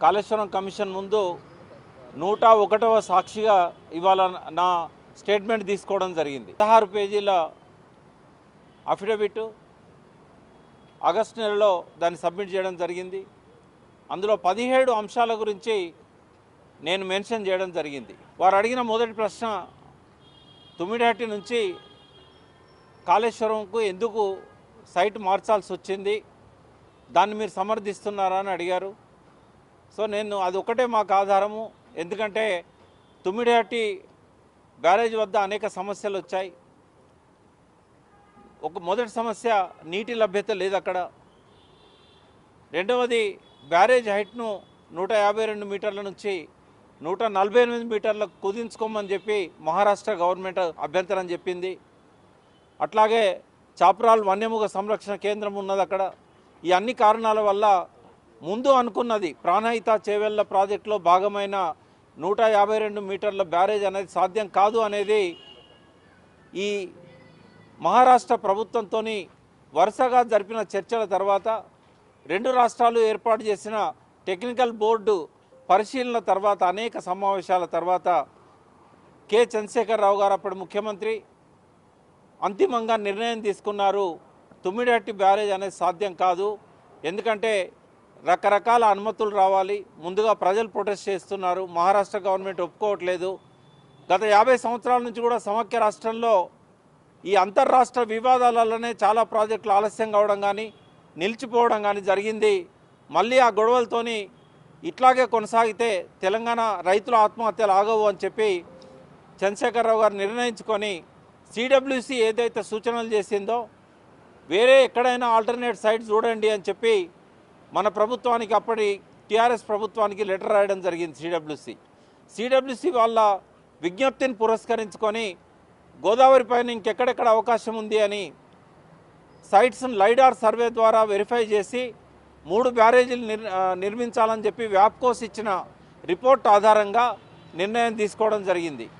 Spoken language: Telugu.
కాళేశ్వరం కమిషన్ ముందు 101వ సాక్షిగా ఇవాళ నా స్టేట్మెంట్ తీసుకోవడం జరిగింది. 16 పేజీల అఫిడవిట్ ఆగస్టు నెలలో దాన్ని సబ్మిట్ చేయడం జరిగింది. అందులో 17 అంశాల గురించి నేను మెన్షన్ చేయడం జరిగింది. వారు అడిగిన మొదటి ప్రశ్న, తుమ్మిడిహట్టి నుంచి కాళేశ్వరంకు ఎందుకు సైట్ మార్చాల్సి వచ్చింది, దాన్ని మీరు సమర్థిస్తున్నారా అని అడిగారు. సో నేను అది ఒకటే మాకు ఆధారము. ఎందుకంటే తుమ్మిడిహట్టి బ్యారేజ్ వద్ద అనేక సమస్యలు వచ్చాయి. మొదటి సమస్య నీటి లభ్యత లేదు అక్కడ. రెండవది బ్యారేజ్ హైట్ను 152 మీటర్ల నుంచి 148 మీటర్లకు కుదించుకోమని చెప్పి మహారాష్ట్ర గవర్నమెంట్ అభ్యంతరం చెప్పింది. అట్లాగే చాప్రాల్ వన్యమృగ సంరక్షణ కేంద్రం ఉన్నది అక్కడ. ఈ అన్ని కారణాల వల్ల ముందు అనుకున్నది ప్రాణహిత చేవెళ్ల ప్రాజెక్టులో భాగమైన 152 మీటర్ల బ్యారేజ్ అనేది సాధ్యం కాదు అనేది ఈ మహారాష్ట్ర ప్రభుత్వంతో వరుసగా జరిపిన చర్చల తర్వాత, 2 రాష్ట్రాలు ఏర్పాటు చేసిన టెక్నికల్ బోర్డు పరిశీలన తర్వాత, అనేక సమావేశాల తర్వాత కె చంద్రశేఖరరావు గారు అప్పటి ముఖ్యమంత్రి అంతిమంగా నిర్ణయం తీసుకున్నారు. తుమ్మిడిహట్టి బ్యారేజ్ అనేది సాధ్యం కాదు. ఎందుకంటే రకరకాల అనుమతులు రావాలి. ముందుగా ప్రజలు ప్రొటెస్ట్ చేస్తున్నారు, మహారాష్ట్ర గవర్నమెంట్ ఒప్పుకోవట్లేదు. గత 50 సంవత్సరాల నుంచి కూడా సమైక్య రాష్ట్రంలో ఈ అంతర్రాష్ట్ర వివాదాలలోనే చాలా ప్రాజెక్టులు ఆలస్యం కావడం కానీ నిలిచిపోవడం కానీ జరిగింది. మళ్ళీ ఆ గొడవలతోని ఇట్లాగే కొనసాగితే తెలంగాణ రైతుల ఆత్మహత్యలు ఆగవు అని చెప్పి చంద్రశేఖరరావు గారు నిర్ణయించుకొని సిడబ్ల్యూసి ఏదైతే సూచనలు చేసిందో వేరే ఎక్కడైనా ఆల్టర్నేట్ సైట్ చూడండి అని చెప్పి మన ప్రభుత్వానికి, అప్పటి టీఆర్ఎస్ ప్రభుత్వానికి లెటర్ రాయడం జరిగింది. సిడబ్ల్యూసి వాళ్ళ విజ్ఞప్తిని పురస్కరించుకొని గోదావరి పైన ఇంకెక్కడెక్కడ అవకాశం ఉంది అని సైట్స్ను లైడార్ సర్వే ద్వారా వెరిఫై చేసి 3 బ్యారేజీలు నిర్మించాలని చెప్పి వ్యాప్కోస్ ఇచ్చిన రిపోర్ట్ ఆధారంగా నిర్ణయం తీసుకోవడం జరిగింది.